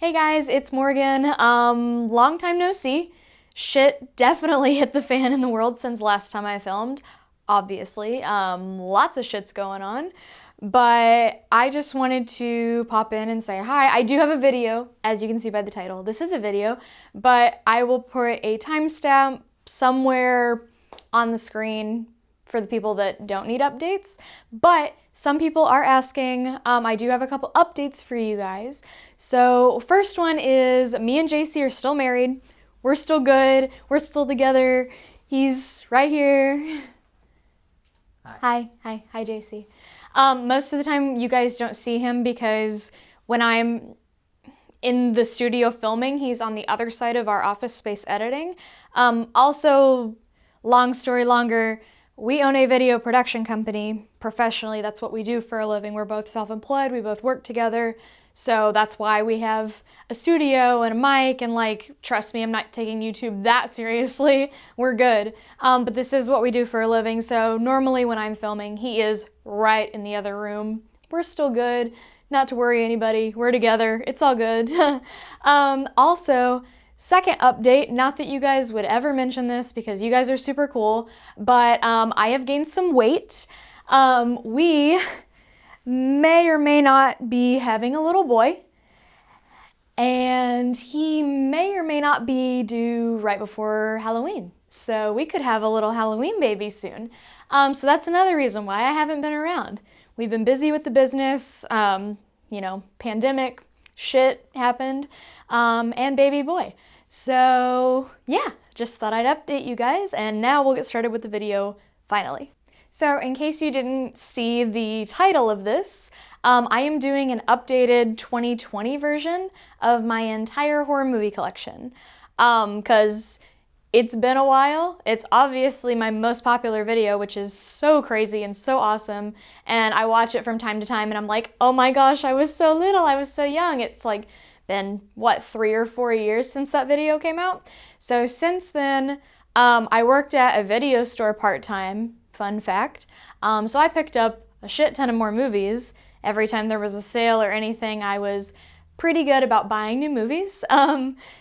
Hey guys, it's Morgan. Long time no see. Shit definitely hit the fan in the world since last time I filmed, obviously. Lots of shit's going on. But I just wanted to pop in and say hi. I do have a video, as you can see by the title. This is a video, but I will put a timestamp somewhere on the screen for the people that don't need updates. But some people are asking, I do have a couple updates for you guys. So first one is me and JC are still married. We're still good. We're still together. He's right here. Hi, JC. Most of the time you guys don't see him because when I'm in the studio filming, he's on the other side of our office space editing. Also, long story longer, we own a video production company professionally. That's what we do for a living. We're both self-employed. We both work together. So that's why we have a studio and a mic and trust me, I'm not taking YouTube that seriously. We're good. But this is what we do for a living. So normally when I'm filming, he is right in the other room. We're still good. Not to worry anybody. We're together. It's all good. Also, second update, not that you guys would ever mention this because you guys are super cool, but I have gained some weight. We may or may not be having a little boy, and he may or may not be due right before Halloween. So we could have a little Halloween baby soon. So that's another reason why I haven't been around. We've been busy with the business, pandemic, shit happened, and baby boy. So yeah, just thought I'd update you guys, and now we'll get started with the video finally. So in case you didn't see the title of this, I am doing an updated 2020 version of my entire horror movie collection. Because it's been a while. It's obviously my most popular video, which is so crazy and so awesome. And I watch it from time to time and I'm like, oh my gosh, I was so little, I was so young. It's been, 3 or 4 years since that video came out? So since then, I worked at a video store part-time, fun fact. So I picked up a shit ton of more movies. Every time there was a sale or anything, I was pretty good about buying new movies.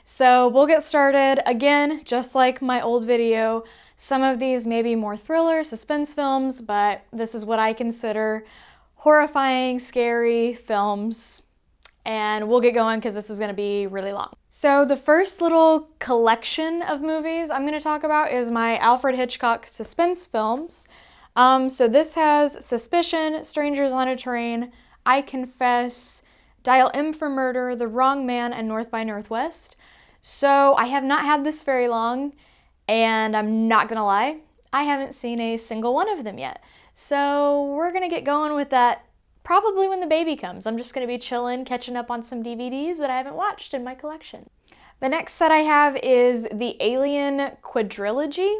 So we'll get started. Again, just like my old video, some of these may be more thriller, suspense films, but this is what I consider horrifying, scary films. And we'll get going because this is going to be really long. So the first little collection of movies I'm going to talk about is my Alfred Hitchcock suspense films. So this has Suspicion, Strangers on a Train, I Confess, Dial M for Murder, The Wrong Man, and North by Northwest. So I have not had this very long, and I'm not gonna lie, I haven't seen a single one of them yet. So we're gonna get going with that probably when the baby comes. I'm just gonna be chilling, catching up on some DVDs that I haven't watched in my collection. The next set I have is the Alien Quadrilogy.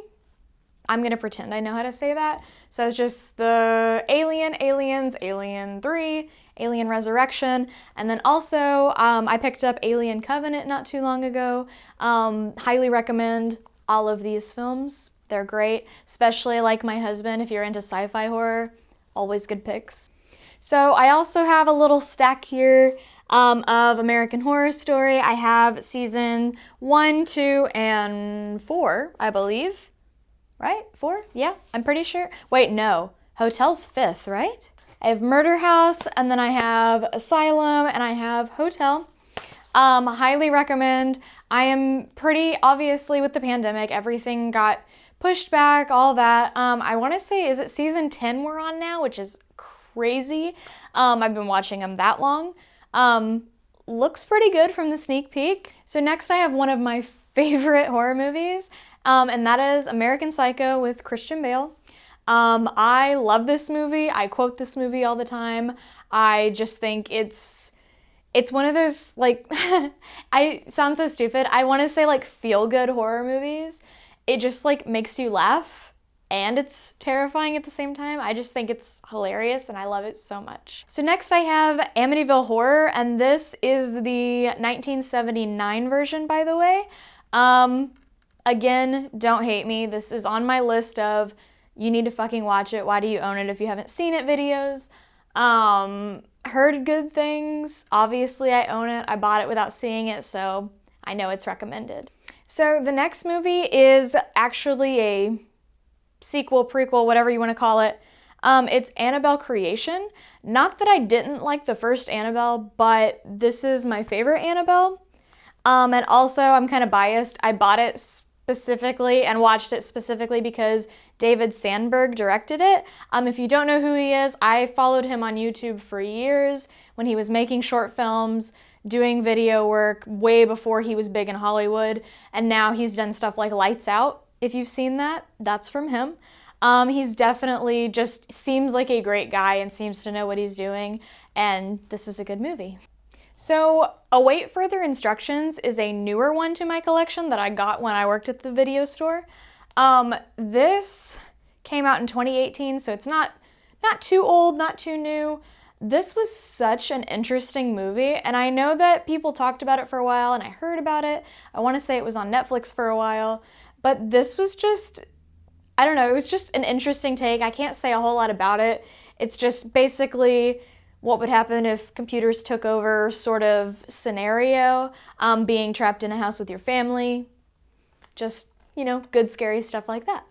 I'm gonna pretend I know how to say that. So it's just the Alien, Aliens, Alien 3, Alien Resurrection, and then also I picked up Alien Covenant not too long ago. Highly recommend all of these films. They're great, especially like my husband, if you're into sci-fi horror, always good picks. So I also have a little stack here of American Horror Story. I have season 1, 2, and 4, I believe. Right? 4? Yeah, I'm pretty sure. Wait, no. Hotel's 5th, right? I have Murder House, and then I have Asylum, and I have Hotel. Highly recommend. I am pretty, obviously with the pandemic, everything got pushed back, all that. I want to say, is it season 10 we're on now, which is crazy. I've been watching them that long. Looks pretty good from the sneak peek. So next I have one of my favorite horror movies, and that is American Psycho with Christian Bale. I love this movie. I quote this movie all the time. I just think it's one of those, I sound so stupid. I want to say feel-good horror movies. It just makes you laugh and it's terrifying at the same time. I just think it's hilarious and I love it so much. So next I have Amityville Horror, and this is the 1979 version, by the way. Again, don't hate me. This is on my list of you need to fucking watch it. Why do you own it if you haven't seen it videos? Heard good things. Obviously, I own it. I bought it without seeing it, so I know it's recommended. So the next movie is actually a sequel, prequel, whatever you want to call it. It's Annabelle Creation. Not that I didn't like the first Annabelle, but this is my favorite Annabelle. And also, I'm kind of biased. I bought it specifically and watched it specifically because David Sandberg directed it. If you don't know who he is, I followed him on YouTube for years when he was making short films, doing video work way before he was big in Hollywood, and now he's done stuff like Lights Out. If you've seen that, that's from him. He's definitely just seems like a great guy and seems to know what he's doing, and this is a good movie. So Await Further Instructions is a newer one to my collection that I got when I worked at the video store. This came out in 2018, so it's not too old, not too new. This was such an interesting movie, and I know that people talked about it for a while, and I heard about it. I want to say it was on Netflix for a while, but this was just, I don't know, it was just an interesting take. I can't say a whole lot about it. It's just basically what would happen if computers took over sort of scenario, being trapped in a house with your family, just, you know, good scary stuff like that.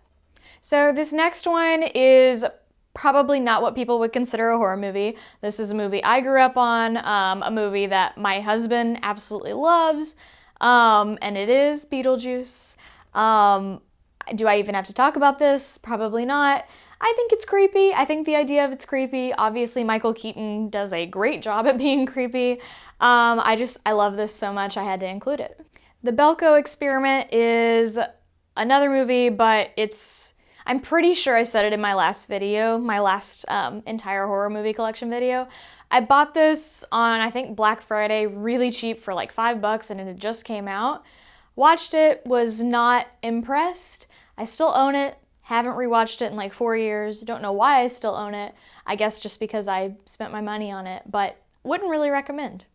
So this next one is probably not what people would consider a horror movie. This is a movie I grew up on, a movie that my husband absolutely loves, and it is Beetlejuice. Do I even have to talk about this? Probably not. I think it's creepy. I think the idea of it's creepy. Obviously, Michael Keaton does a great job at being creepy. I love this so much, I had to include it. The Belko Experiment is another movie, but I'm pretty sure I said it in my last video, my last entire horror movie collection video. I bought this on, I think, Black Friday, really cheap for like $5, and it had just came out. Watched it, was not impressed. I still own it, haven't rewatched it in like 4 years. Don't know why I still own it. I guess just because I spent my money on it, but wouldn't really recommend.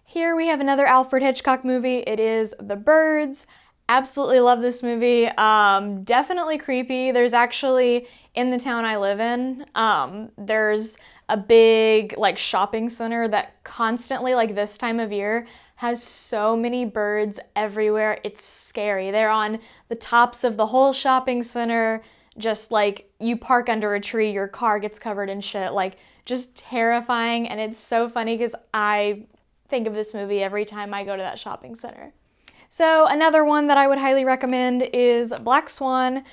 Here we have another Alfred Hitchcock movie. It is The Birds. Absolutely love this movie. Definitely creepy. There's actually, in the town I live in, there's a big like shopping center that constantly, like this time of year, has so many birds everywhere. It's scary. They're on the tops of the whole shopping center. Just like you park under a tree, your car gets covered in shit. Like just terrifying. And it's so funny because I think of this movie every time I go to that shopping center. So another one that I would highly recommend is Black Swan.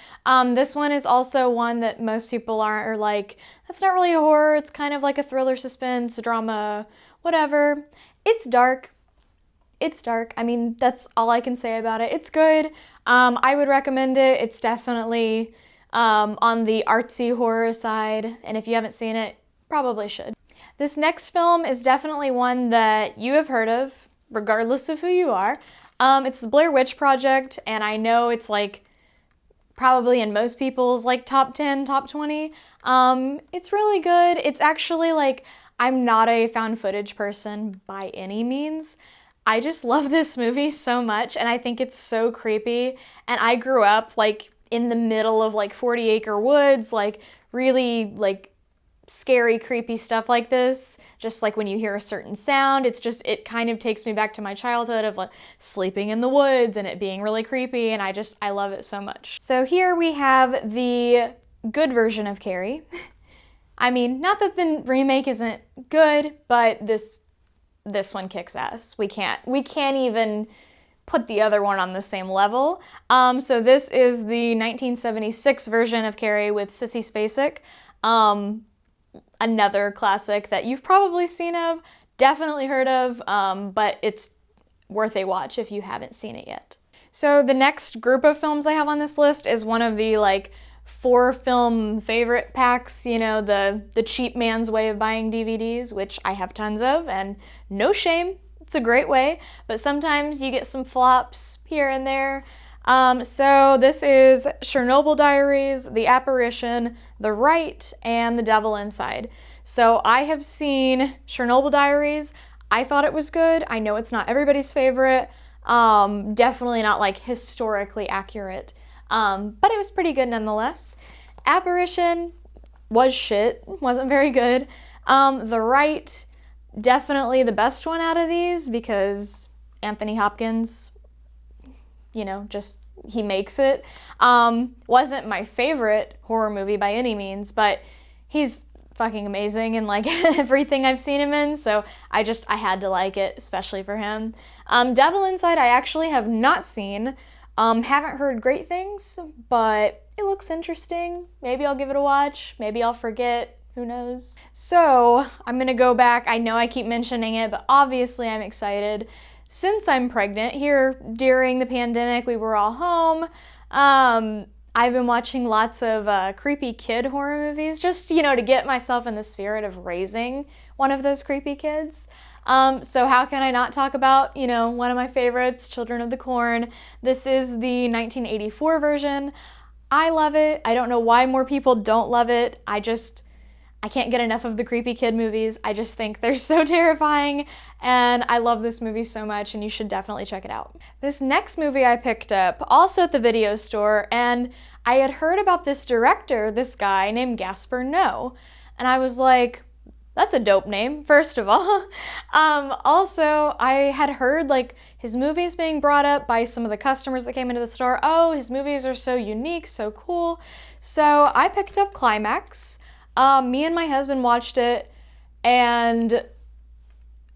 This one is also one that most people are like, that's not really a horror. It's kind of like a thriller, suspense, drama, whatever. It's dark. It's dark. I mean, that's all I can say about it. It's good. I would recommend it. It's definitely on the artsy horror side. And if you haven't seen it, probably should. This next film is definitely one that you have heard of, regardless of who you are. It's the Blair Witch Project, and I know it's like probably in most people's like top 10, top 20. It's really good. It's actually like, I'm not a found footage person by any means. I just love this movie so much, and I think it's so creepy. And I grew up like in the middle of like 40 Acre Woods, like really like scary, creepy stuff like this. Just like when you hear a certain sound, it kind of takes me back to my childhood of like sleeping in the woods and it being really creepy, and I love it so much. So here we have the good version of Carrie. I mean, not that the remake isn't good, but this one kicks ass. We can't even put the other one on the same level. So this is the 1976 version of Carrie with Sissy Spacek. Another classic that you've probably seen of, definitely heard of, but it's worth a watch if you haven't seen it yet. So the next group of films I have on this list is one of the like 4 film favorite packs, you know, the cheap man's way of buying DVDs, which I have tons of, and no shame, it's a great way, but sometimes you get some flops here and there. So this is Chernobyl Diaries, The Apparition, The Rite, and The Devil Inside. So I have seen Chernobyl Diaries. I thought it was good. I know it's not everybody's favorite. Definitely not like historically accurate. But it was pretty good nonetheless. Apparition was shit. Wasn't very good. The Rite, Definitely the best one out of these because Anthony Hopkins, just he makes it. Wasn't my favorite horror movie by any means, but he's fucking amazing in like everything I've seen him in, so I had to like it, especially for him. Devil Inside I actually have not seen. Haven't heard great things, but it looks interesting. Maybe I'll give it a watch. Maybe I'll forget. Who knows? So I'm gonna go back. I know I keep mentioning it, but obviously I'm excited. Since I'm pregnant, here during the pandemic, we were all home. I've been watching lots of creepy kid horror movies, just, to get myself in the spirit of raising one of those creepy kids. So how can I not talk about, one of my favorites, Children of the Corn. This is the 1984 version. I love it. I don't know why more people don't love it. I can't get enough of the creepy kid movies. I just think they're so terrifying, and I love this movie so much, and you should definitely check it out. This next movie I picked up, also at the video store, and I had heard about this director, this guy named Gaspar Noé, and I was like, that's a dope name, first of all. Also, I had heard like his movies being brought up by some of the customers that came into the store. Oh, his movies are so unique, so cool. So I picked up Climax. Me and my husband watched it, and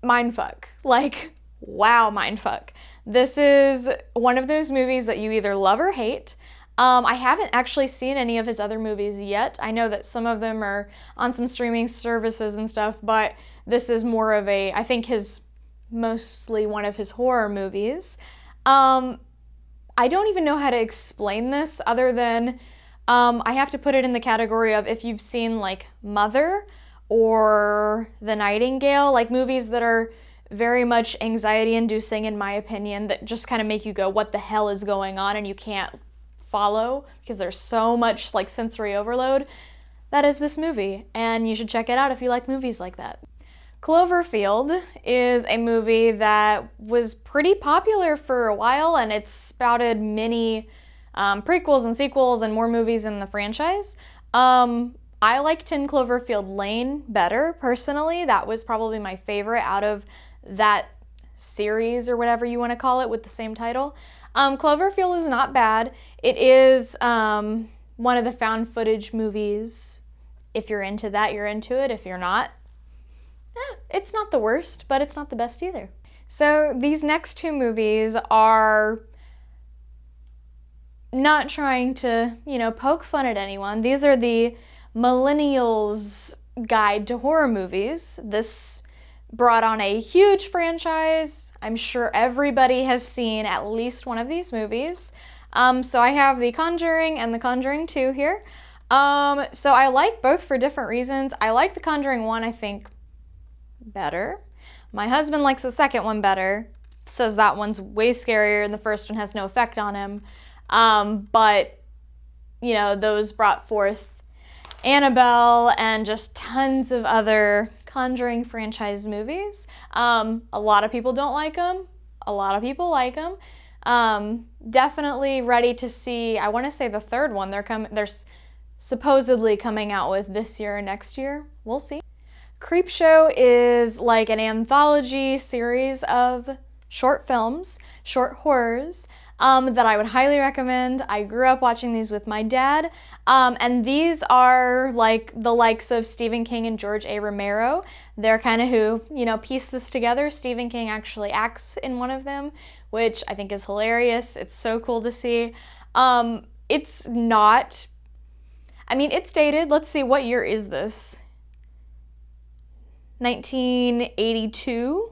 mindfuck. Like, wow, mindfuck. This is one of those movies that you either love or hate. I haven't actually seen any of his other movies yet. I know that some of them are on some streaming services and stuff, but this is more of I think mostly one of his horror movies. I don't even know how to explain this other than I have to put it in the category of if you've seen like Mother or The Nightingale, like movies that are very much anxiety-inducing in my opinion, that just kind of make you go, what the hell is going on, and you can't follow because there's so much like sensory overload. That is this movie, and you should check it out if you like movies like that. Cloverfield is a movie that was pretty popular for a while, and it's spouted many prequels and sequels and more movies in the franchise. I like 10 Cloverfield Lane better, personally. That was probably my favorite out of that series, or whatever you want to call it, with the same title. Cloverfield is not bad. It is one of the found footage movies. If you're into that, you're into it. If you're not, it's not the worst, but it's not the best either. So these next two movies are not trying to, poke fun at anyone. These are the Millennials' Guide to Horror Movies. This brought on a huge franchise. I'm sure everybody has seen at least one of these movies. So I have The Conjuring and The Conjuring 2 here. So I like both for different reasons. I like The Conjuring 1, I think, better. My husband likes the second one better. Says that one's way scarier and the first one has no effect on him. But, those brought forth Annabelle and just tons of other Conjuring franchise movies. A lot of people don't like them. A lot of people like them. Definitely ready to see, I want to say the third one they're supposedly coming out with this year or next year. We'll see. Creepshow is like an anthology series of short films, short horrors, that I would highly recommend. I grew up watching these with my dad, and these are like the likes of Stephen King and George A. Romero. They're kind of who, piece this together. Stephen King actually acts in one of them, which I think is hilarious. It's so cool to see. It's dated. Let's see, what year is this? 1982?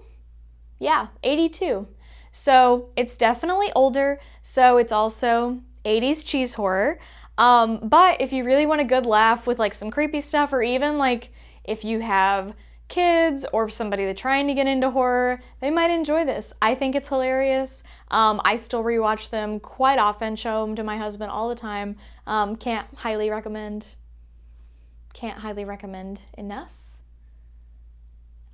Yeah, 82. So it's definitely older, so it's also 80s cheese horror. But if you really want a good laugh with like some creepy stuff, or even like if you have kids or somebody that's trying to get into horror, they might enjoy this. I think it's hilarious. I still rewatch them quite often, show them to my husband all the time. Can't highly recommend enough.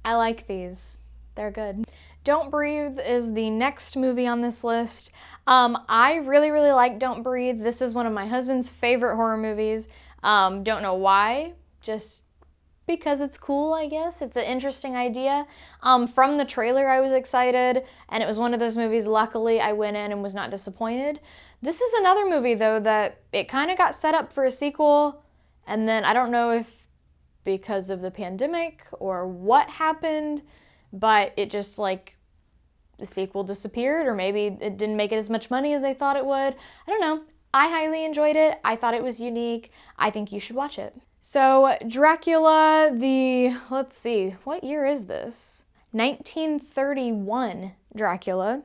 I like these. They're good. Don't Breathe is the next movie on this list. I really, really like Don't Breathe. This is one of my husband's favorite horror movies. Don't know why, just because it's cool, I guess. It's an interesting idea. From the trailer, I was excited, and it was one of those movies, luckily, I went in and was not disappointed. This is another movie, though, that it kind of got set up for a sequel, and then I don't know if because of the pandemic or what happened, but it just, like, the sequel disappeared, or maybe it didn't make it as much money as they thought it would. I don't know. I highly enjoyed it. I thought it was unique. I think you should watch it. So Dracula, let's see, what year is this? 1931 Dracula.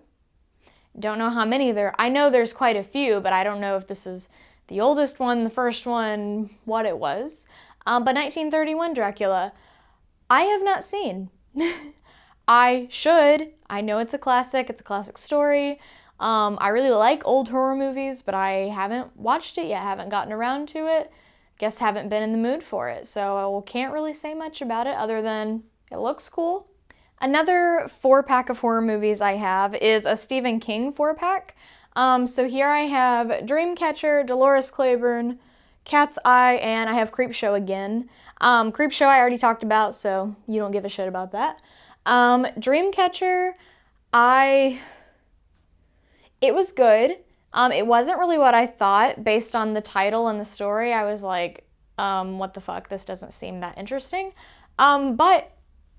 Don't know how many I know there's quite a few, but I don't know if this is the oldest one, the first one, what it was. But 1931 Dracula, I have not seen. I should. I know it's a classic story. I really like old horror movies, but I haven't watched it yet, haven't gotten around to it. Guess haven't been in the mood for it, so I can't really say much about it other than it looks cool. Another 4-pack of horror movies I have is a Stephen King 4-pack. So here I have Dreamcatcher, Dolores Claiborne, Cat's Eye, and I have Creepshow again. Creepshow I already talked about, so you don't give a shit about that. Dreamcatcher, it was good. It wasn't really what I thought based on the title and the story. I was like, what the fuck? This doesn't seem that interesting. But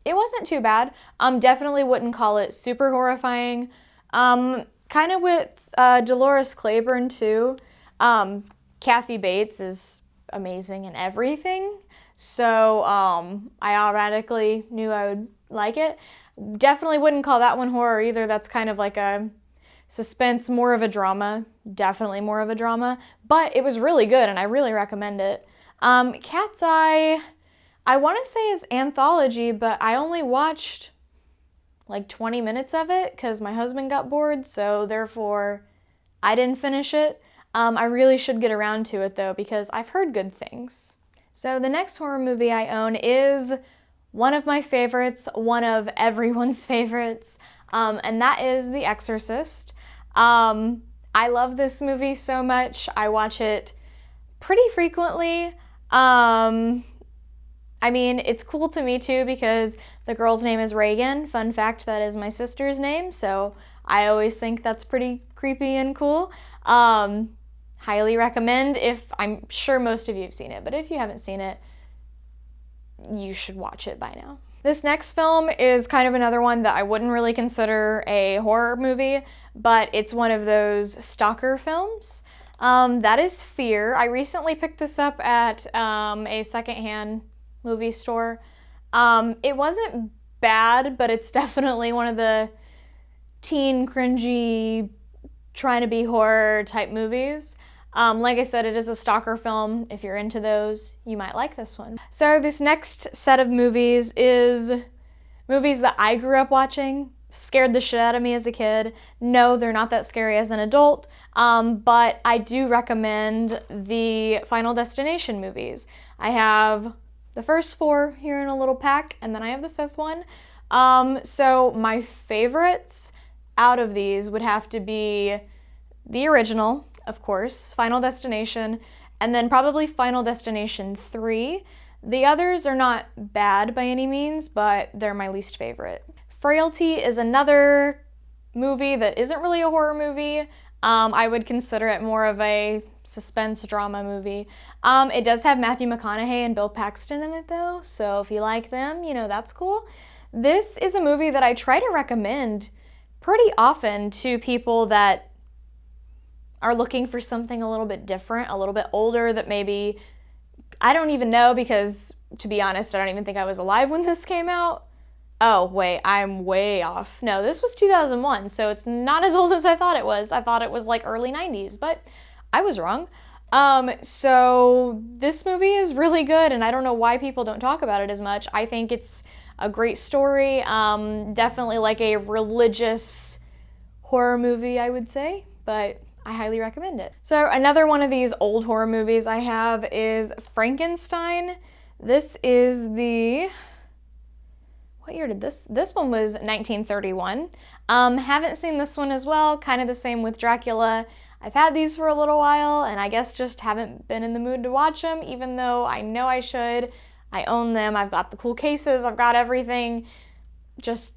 it wasn't too bad. Definitely wouldn't call it super horrifying. Kind of with Dolores Claiborne too. Kathy Bates is amazing in everything. So I automatically knew I would like it. Definitely wouldn't call that one horror either. That's kind of like a suspense, more of a drama, definitely more of a drama, but it was really good and I really recommend it. Cat's Eye, I want to say is anthology, but I only watched like 20 minutes of it because my husband got bored, so therefore I didn't finish it. I really should get around to it though because I've heard good things. So the next horror movie I own is one of my favorites, one of everyone's favorites, and that is The Exorcist. I love this movie so much. I watch it pretty frequently. I mean, it's cool to me too because the girl's name is Reagan. Fun fact, that is my sister's name, so I always think that's pretty creepy and cool. Highly recommend. I'm sure most of you have seen it, but if you haven't seen it, you should watch it by now. This next film is kind of another one that I wouldn't really consider a horror movie, but it's one of those stalker films. That is Fear. I recently picked this up at a secondhand movie store. It wasn't bad, but it's definitely one of the teen cringy, trying to be horror type movies. Like I said, it is a stalker film. If you're into those, you might like this one. So this next set of movies is movies that I grew up watching, scared the shit out of me as a kid. No, they're not that scary as an adult, but I do recommend the Final Destination movies. I have the first 4 here in a little pack, and then I have the 5th one. So my favorites out of these would have to be the original, of course, Final Destination, and then probably Final Destination 3. The others are not bad by any means, but they're my least favorite. Frailty is another movie that isn't really a horror movie. I would consider it more of a suspense drama movie. It does have Matthew McConaughey and Bill Paxton in it though, so if you like them, that's cool. This is a movie that I try to recommend pretty often to people that are looking for something a little bit different, a little bit older, that maybe, I don't even know because, to be honest, I don't even think I was alive when this came out. Oh, wait, I'm way off. No, this was 2001, so it's not as old as I thought it was. I thought it was like early 90s, but I was wrong. So this movie is really good, and I don't know why people don't talk about it as much. I think it's a great story, definitely like a religious horror movie, I would say, but I highly recommend it. So another one of these old horror movies I have is Frankenstein. This is what year did this one was 1931. Haven't seen this one as well, kind of the same with Dracula. I've had these for a little while and I guess just haven't been in the mood to watch them, even though I know I should. I own them. I've got the cool cases. I've got everything. Just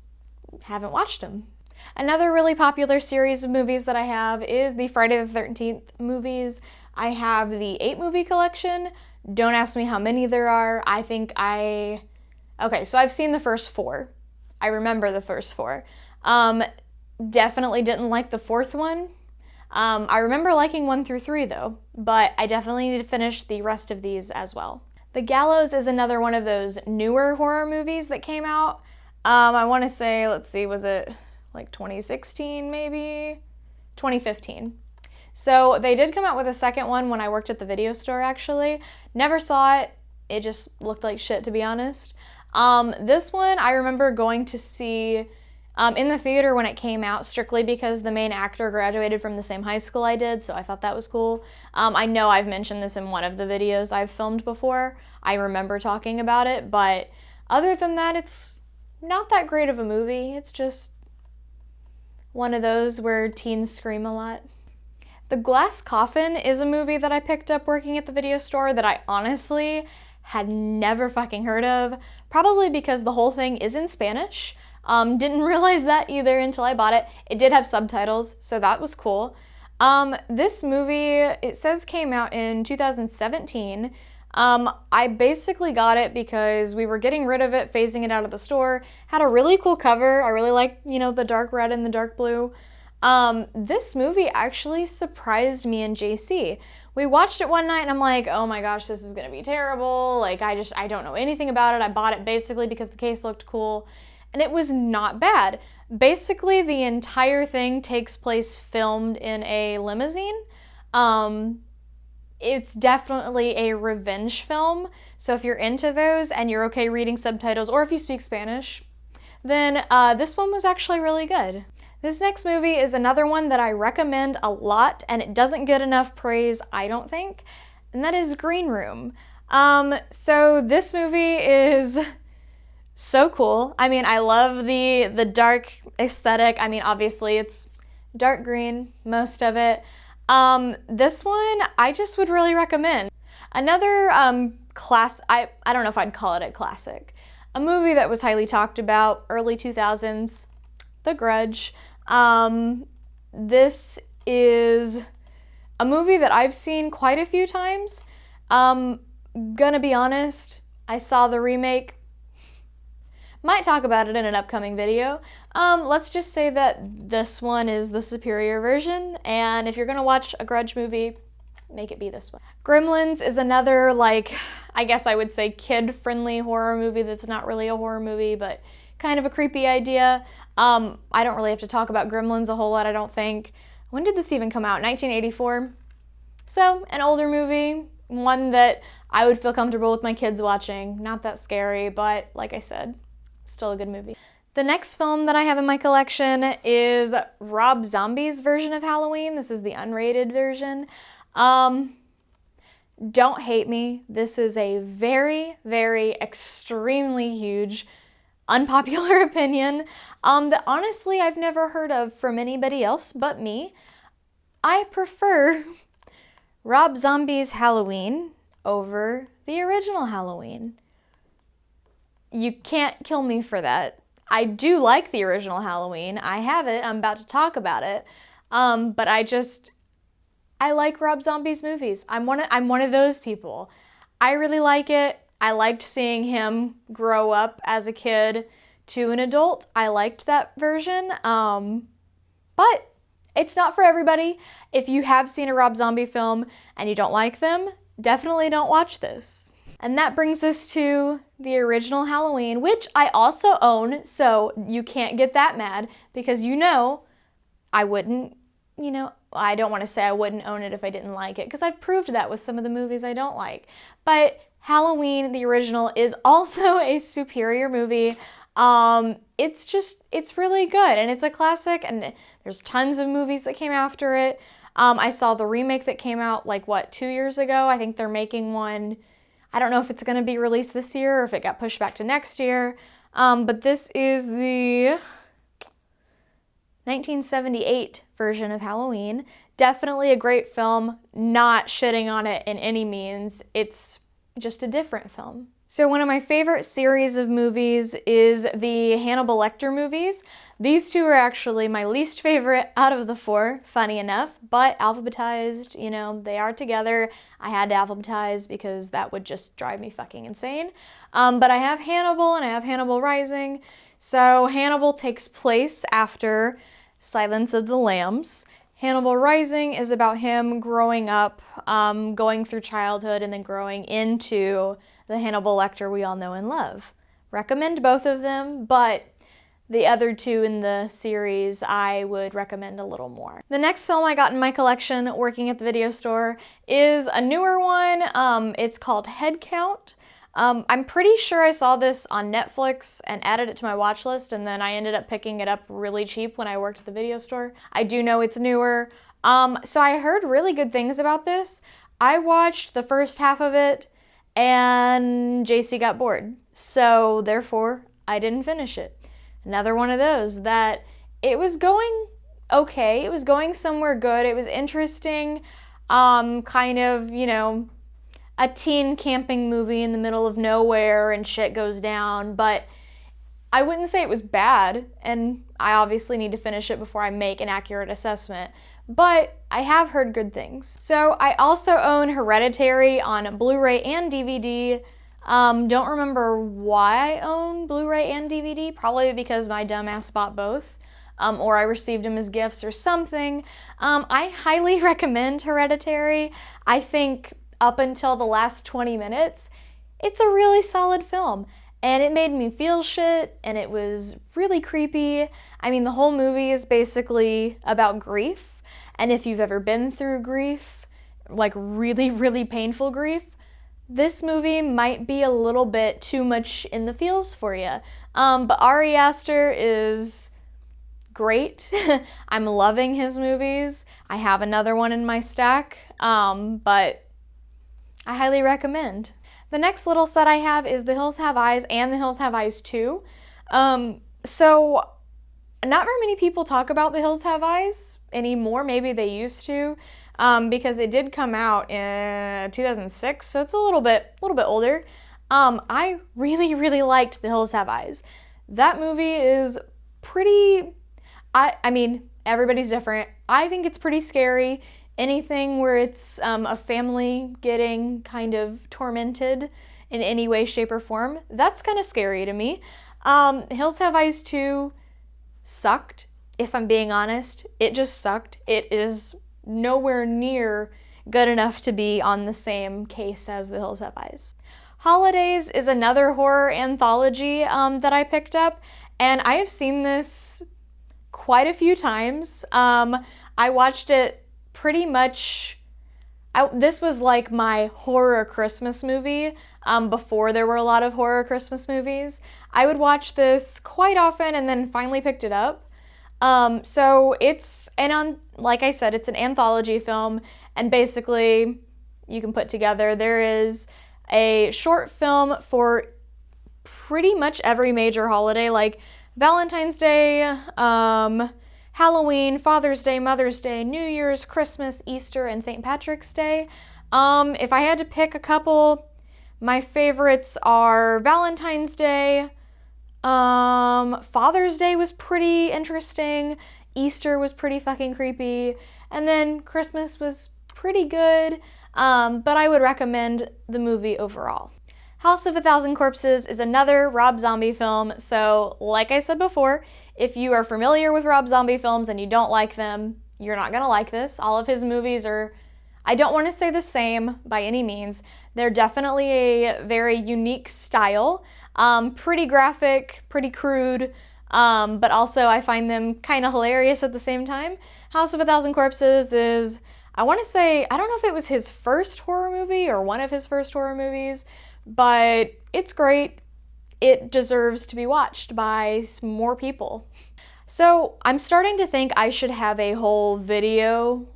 haven't watched them. Another really popular series of movies that I have is the Friday the 13th movies. I have the 8 movie collection. Don't ask me how many there are. Okay, so I've seen the first 4. I remember the first 4. Definitely didn't like the 4th one. I remember liking 1 through 3 though, but I definitely need to finish the rest of these as well. The Gallows is another one of those newer horror movies that came out. I want to say, let's see, was it like 2016 maybe? 2015. So they did come out with a second one when I worked at the video store actually. Never saw it. It just looked like shit, to be honest. This one I remember going to see in the theater when it came out, strictly because the main actor graduated from the same high school I did, so I thought that was cool. I know I've mentioned this in one of the videos I've filmed before. I remember talking about it, but other than that, it's not that great of a movie. It's just one of those where teens scream a lot. The Glass Coffin is a movie that I picked up working at the video store that I honestly had never fucking heard of, probably because the whole thing is in Spanish. Didn't realize that either until I bought it. It did have subtitles, so that was cool. This movie, it says came out in 2017. I basically got it because we were getting rid of it, phasing it out of the store. Had a really cool cover. I really like, the dark red and the dark blue. This movie actually surprised me and JC. We watched it one night and I'm like, oh my gosh, this is gonna be terrible. Like, I don't know anything about it. I bought it basically because the case looked cool. And it was not bad. Basically, the entire thing takes place filmed in a limousine. It's definitely a revenge film. So if you're into those and you're okay reading subtitles, or if you speak Spanish, then this one was actually really good. This next movie is another one that I recommend a lot, and it doesn't get enough praise, I don't think, and that is Green Room. So this movie is so cool. I mean, I love the dark aesthetic. I mean, obviously it's dark green, most of it. This one I just would really recommend. Another I don't know if I'd call it a classic. A movie that was highly talked about, early 2000s, The Grudge. This is a movie that I've seen quite a few times. Gonna be honest, I saw the remake. Might talk about it in an upcoming video. Let's just say that this one is the superior version, and if you're gonna watch a Grudge movie, make it be this one. Gremlins is another, I guess I would say kid-friendly horror movie that's not really a horror movie, but kind of a creepy idea. I don't really have to talk about Gremlins a whole lot, I don't think. When did this even come out? 1984? So, an older movie, one that I would feel comfortable with my kids watching. Not that scary, but like I said, still a good movie. The next film that I have in my collection is Rob Zombie's version of Halloween. This is the unrated version. Don't hate me. This is a very, very extremely huge, unpopular opinion that honestly I've never heard of from anybody else but me. I prefer Rob Zombie's Halloween over the original Halloween. You can't kill me for that. I do like the original Halloween. I have it. I'm about to talk about it. But I like Rob Zombie's movies. I'm one of those people. I really like it. I liked seeing him grow up as a kid to an adult. I liked that version. But it's not for everybody. If you have seen a Rob Zombie film and you don't like them, definitely don't watch this. And that brings us to the original Halloween, which I also own, so you can't get that mad because I wouldn't, I don't want to say I wouldn't own it if I didn't like it because I've proved that with some of the movies I don't like. But Halloween, the original, is also a superior movie. It's really good and it's a classic and there's tons of movies that came after it. I saw the remake that came out 2 years ago. I think they're making one. I don't know if it's going to be released this year or if it got pushed back to next year. But this is the 1978 version of Halloween. Definitely a great film. Not shitting on it in any means. It's just a different film. So one of my favorite series of movies is the Hannibal Lecter movies. These two are actually my least favorite out of the four, funny enough, but alphabetized, you know, they are together. I had to alphabetize because that would just drive me fucking insane. But I have Hannibal and I have Hannibal Rising. So Hannibal takes place after Silence of the Lambs. Hannibal Rising is about him growing up, going through childhood, and then growing into the Hannibal Lecter we all know and love. Recommend both of them, but the other two in the series I would recommend a little more. The next film I got in my collection working at the video store is a newer one. It's called Head Count. I'm pretty sure I saw this on Netflix and added it to my watch list, and then I ended up picking it up really cheap when I worked at the video store. I do know it's newer. So I heard really good things about this. I watched the first half of it and JC got bored. So therefore, I didn't finish it. Another one of those that it was going okay. It was going somewhere good. It was interesting. Kind of, you know, a teen camping movie in the middle of nowhere and shit goes down, but I wouldn't say it was bad, and I obviously need to finish it before I make an accurate assessment, but I have heard good things. So I also own Hereditary on Blu-ray and DVD. Don't remember why I own Blu-ray and DVD, probably because my dumbass bought both, or I received them as gifts or something. I highly recommend Hereditary. I think up until the last 20 minutes, it's a really solid film. And it made me feel shit, and it was really creepy. I mean, the whole movie is basically about grief. And if you've ever been through grief, like really, really painful grief, this movie might be a little bit too much in the feels for you. But Ari Aster is great. I'm loving his movies. I have another one in my stack, but I highly recommend. The next little set I have is The Hills Have Eyes and The Hills Have Eyes 2. So not very many people talk about The Hills Have Eyes anymore. Maybe they used to, because it did come out in 2006, so it's a little bit older. I really, really liked The Hills Have Eyes. That movie is pretty, I mean, everybody's different. I think it's pretty scary. Anything where it's a family getting kind of tormented in any way, shape, or form, that's kind of scary to me. Hills Have Eyes 2 sucked, if I'm being honest. It just sucked. It is nowhere near good enough to be on the same case as The Hills Have Eyes. Holidays is another horror anthology that I picked up, and I have seen this quite a few times. I watched it pretty much, this was like my horror Christmas movie before there were a lot of horror Christmas movies. I would watch this quite often and then finally picked it up. So it's, like I said, it's an anthology film, and basically you can put together, there is a short film for pretty much every major holiday, like Valentine's Day, Halloween, Father's Day, Mother's Day, New Year's, Christmas, Easter, and St. Patrick's Day. If I had to pick a couple, my favorites are Valentine's Day. Father's Day was pretty interesting. Easter was pretty fucking creepy. And then Christmas was pretty good, but I would recommend the movie overall. House of a Thousand Corpses is another Rob Zombie film, so like I said before, if you are familiar with Rob Zombie films and you don't like them, you're not gonna like this. All of his movies are, I don't want to say the same by any means. They're definitely a very unique style, pretty graphic, pretty crude, but also I find them kind of hilarious at the same time. House of a Thousand Corpses is, I want to say, I don't know if it was his first horror movie or one of his first horror movies, but it's great. It deserves to be watched by more people. So I'm starting to think I should have a whole video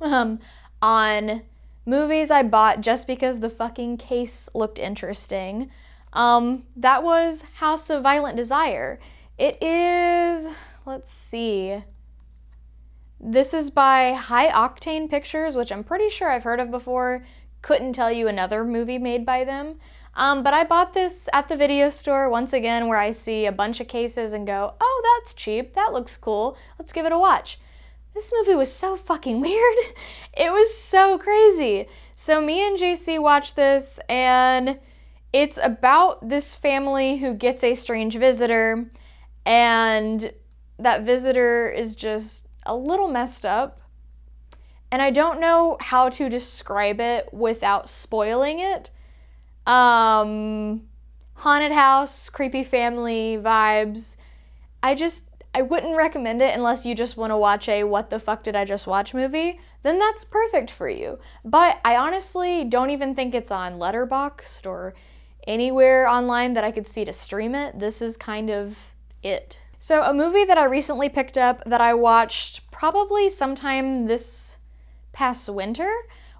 on movies I bought just because the fucking case looked interesting. That was House of Violent Desire. It is, let's see. This is by High Octane Pictures, which I'm pretty sure I've heard of before. Couldn't tell you another movie made by them. But I bought this at the video store once again, where I see a bunch of cases and go, oh, that's cheap, that looks cool, let's give it a watch. This movie was so fucking weird. It was so crazy. So me and JC watched this, and it's about this family who gets a strange visitor, and that visitor is just a little messed up. And I don't know how to describe it without spoiling it. Haunted house, creepy family vibes. I wouldn't recommend it unless you just want to watch a what the fuck did I just watch movie. Then that's perfect for you. But I honestly don't even think it's on Letterboxd or anywhere online that I could see to stream it. This is kind of it. So a movie that I recently picked up that I watched probably sometime this past winter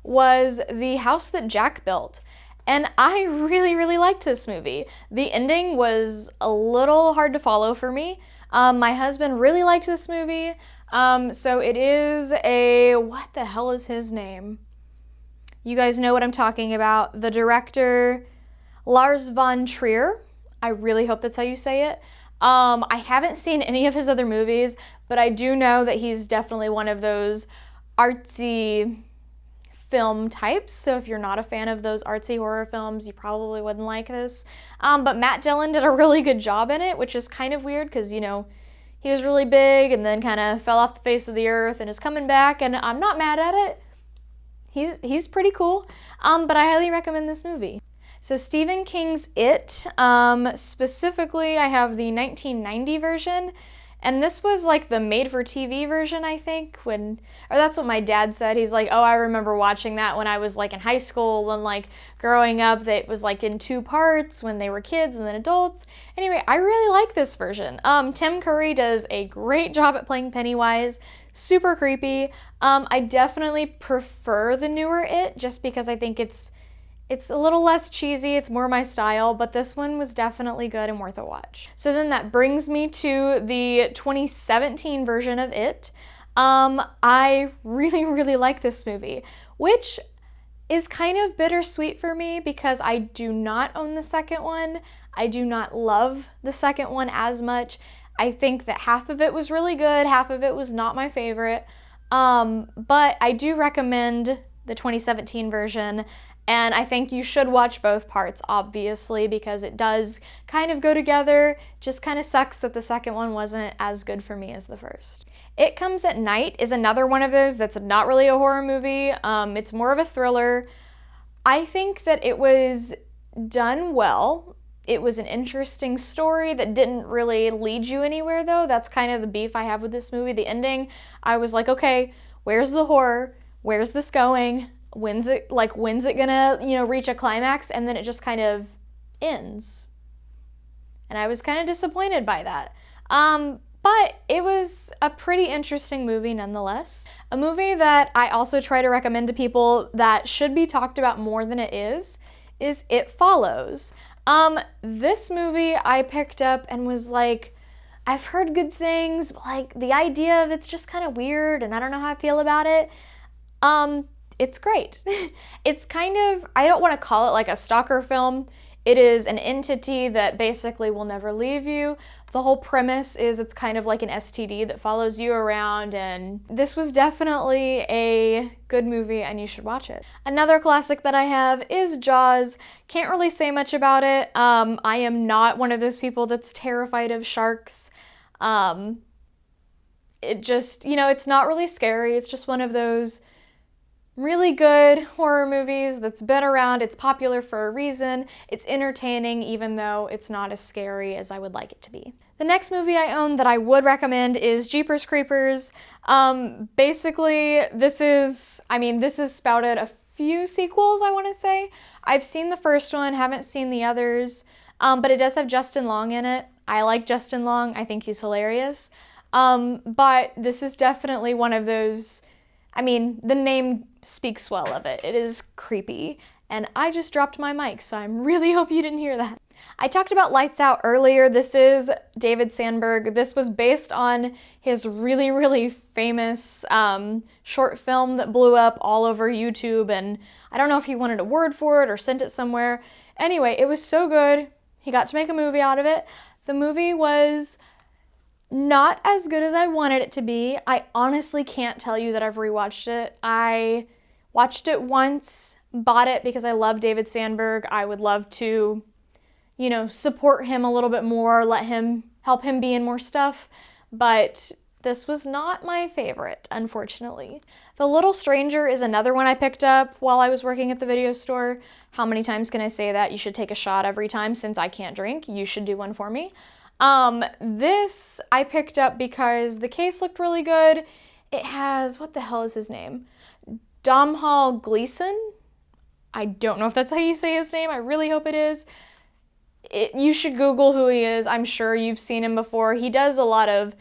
was The House That Jack Built. And I really, really liked this movie. The ending was a little hard to follow for me. My husband really liked this movie. So it is what the hell is his name? You guys know what I'm talking about. The director, Lars von Trier. I really hope that's how you say it. I haven't seen any of his other movies, but I do know that he's definitely one of those artsy film types. So if you're not a fan of those artsy horror films, you probably wouldn't like this. But Matt Dillon did a really good job in it, which is kind of weird because, he was really big and then kind of fell off the face of the earth and is coming back, and I'm not mad at it. He's pretty cool. But I highly recommend this movie. So Stephen King's It, specifically I have the 1990 version, and this was like the made-for-TV version, I think, or that's what my dad said. He's like, oh, I remember watching that when I was like in high school and like growing up. That was like in 2 parts when they were kids and then adults. Anyway, I really like this version. Tim Curry does a great job at playing Pennywise. Super creepy. I definitely prefer the newer It just because I think it's a little less cheesy, it's more my style, but this one was definitely good and worth a watch. So then that brings me to the 2017 version of It. I really, really like this movie, which is kind of bittersweet for me because I do not own the second one. I do not love the second one as much. I think that half of it was really good, half of it was not my favorite. But I do recommend the 2017 version. And I think you should watch both parts, obviously, because it does kind of go together. Just kind of sucks that the second one wasn't as good for me as the first. It Comes at Night is another one of those that's not really a horror movie. It's more of a thriller. I think that it was done well. It was an interesting story that didn't really lead you anywhere, though. That's kind of the beef I have with this movie. The ending, I was like, okay, where's the horror? Where's this going? When's it gonna, reach a climax? And then it just kind of ends. And I was kind of disappointed by that. But it was a pretty interesting movie nonetheless. A movie that I also try to recommend to people that should be talked about more than it is It Follows. This movie I picked up and was like, I've heard good things, but like the idea of it's just kind of weird and I don't know how I feel about it. It's great. It's kind of, I don't want to call it like a stalker film. It is an entity that basically will never leave you. The whole premise is it's kind of like an STD that follows you around, and this was definitely a good movie and you should watch it. Another classic that I have is Jaws. Can't really say much about it. I am not one of those people that's terrified of sharks. It just, it's not really scary. It's just one of those really good horror movies that's been around. It's popular for a reason. It's entertaining, even though it's not as scary as I would like it to be. The next movie I own that I would recommend is Jeepers Creepers. Basically, this is spouted a few sequels, I want to say. I've seen the first one, haven't seen the others, but it does have Justin Long in it. I like Justin Long. I think he's hilarious. But this is definitely one of those, the name speaks well of it. It is creepy. And I just dropped my mic, so I really hope you didn't hear that. I talked about Lights Out earlier. This is David Sandberg. This was based on his really, really famous short film that blew up all over YouTube, and I don't know if he wanted a word for it or sent it somewhere. Anyway, it was so good. He got to make a movie out of it. The movie was not as good as I wanted it to be. I honestly can't tell you that I've rewatched it. I watched it once, bought it because I love David Sandberg. I would love to, you know, support him a little bit more, help him be in more stuff, but this was not my favorite, unfortunately. The Little Stranger is another one I picked up while I was working at the video store. How many times can I say that? You should take a shot every time. Since I can't drink, you should do one for me. This I picked up because the case looked really good. It has, what the hell is his name? Domhnall Gleeson? I don't know if that's how you say his name. I really hope it is. You should Google who he is. I'm sure you've seen him before. He does a lot of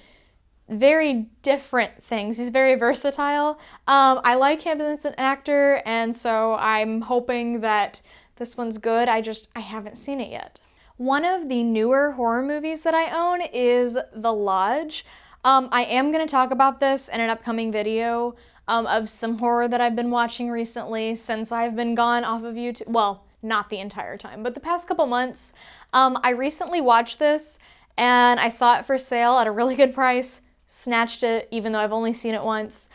very different things. He's very versatile. I like him as an actor, and so I'm hoping that this one's good. I haven't seen it yet. One of the newer horror movies that I own is The Lodge. I am going to talk about this in an upcoming video of some horror that I've been watching recently since I've been gone off of YouTube. Well, not the entire time, but the past couple months. I recently watched this and I saw it for sale at a really good price, snatched it even though I've only seen it once.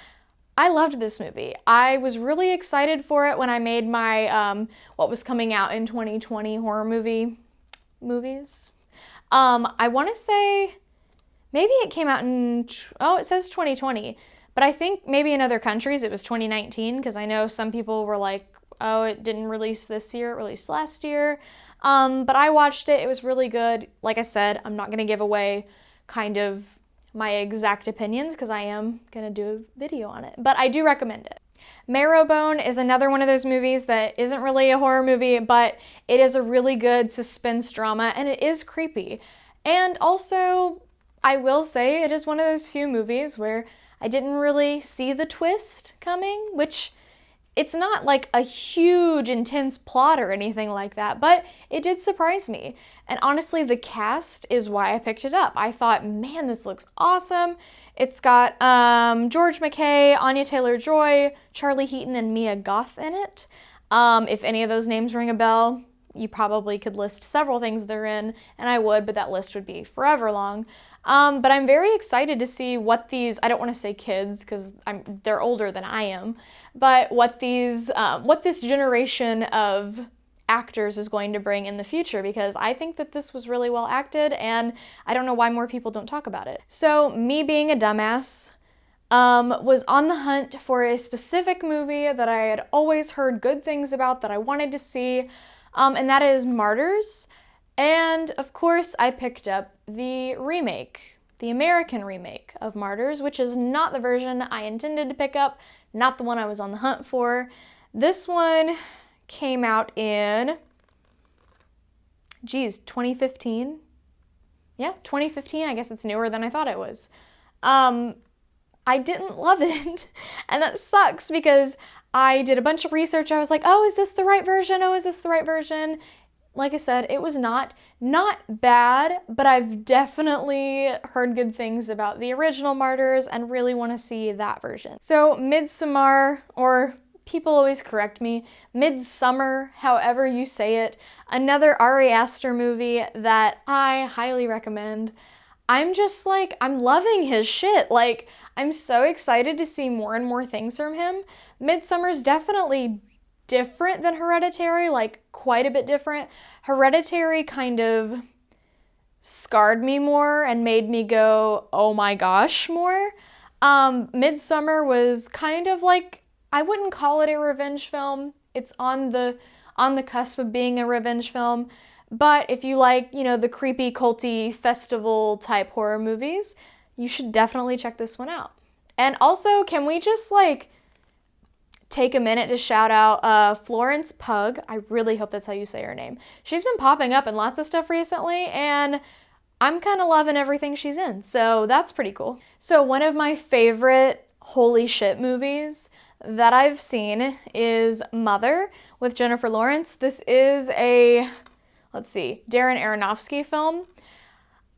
I loved this movie. I was really excited for it when I made my what was coming out in 2020 horror movies. I want to say maybe it came out in, it says 2020, but I think maybe in other countries it was 2019, because I know some people were like, oh, it didn't release this year, it released last year. But I watched it, it was really good. Like I said, I'm not going to give away kind of my exact opinions because I am going to do a video on it, but I do recommend it. Marrowbone is another one of those movies that isn't really a horror movie, but it is a really good suspense drama and it is creepy. And also, I will say it is one of those few movies where I didn't really see the twist coming, which it's not like a huge intense plot or anything like that, but it did surprise me. And honestly, the cast is why I picked it up. I thought, man, this looks awesome. It's got George McKay, Anya Taylor-Joy, Charlie Heaton, and Mia Goth in it. If any of those names ring a bell, you probably could list several things they're in, and I would, but that list would be forever long. But I'm very excited to see what these, I don't want to say kids because they're older than I am, but what this generation of actors is going to bring in the future, because I think that this was really well acted and I don't know why more people don't talk about it. So me being a dumbass, was on the hunt for a specific movie that I had always heard good things about that I wanted to see, and that is Martyrs. And of course I picked up the remake, the American remake of Martyrs, which is not the version I intended to pick up, not the one I was on the hunt for. This one came out in, 2015? Yeah, 2015. I guess it's newer than I thought it was. I didn't love it, and that sucks because I did a bunch of research. I was like, oh, is this the right version? Oh, is this the right version? Like I said, it was not bad, but I've definitely heard good things about the original Martyrs and really want to see that version. So Midsommar, or people always correct me, Midsummer, however you say it, another Ari Aster movie that I highly recommend. I'm just like, I'm loving his shit. Like, I'm so excited to see more and more things from him. Midsummer's definitely different than Hereditary, like quite a bit different. Hereditary kind of scarred me more and made me go, oh my gosh, more. Midsommar was kind of like, I wouldn't call it a revenge film. It's on the cusp of being a revenge film. But if you like, you know, the creepy, culty, festival type horror movies, you should definitely check this one out. And also, can we just like take a minute to shout out Florence Pugh. I really hope that's how you say her name. She's been popping up in lots of stuff recently, and I'm kind of loving everything she's in, so that's pretty cool. So one of my favorite holy shit movies that I've seen is Mother with Jennifer Lawrence. This is a let's see, Darren Aronofsky film.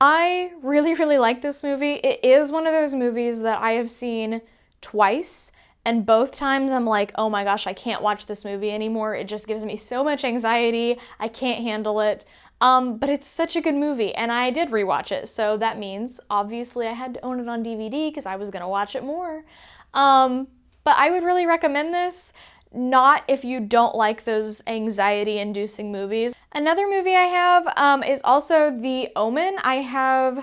I really, really like this movie. It is one of those movies that I have seen twice, and both times I'm like, oh my gosh, I can't watch this movie anymore. It just gives me so much anxiety. I can't handle it. But it's such a good movie, and I did rewatch it, so that means obviously I had to own it on DVD because I was gonna watch it more. But I would really recommend this, not if you don't like those anxiety-inducing movies. Another movie I have is also The Omen. I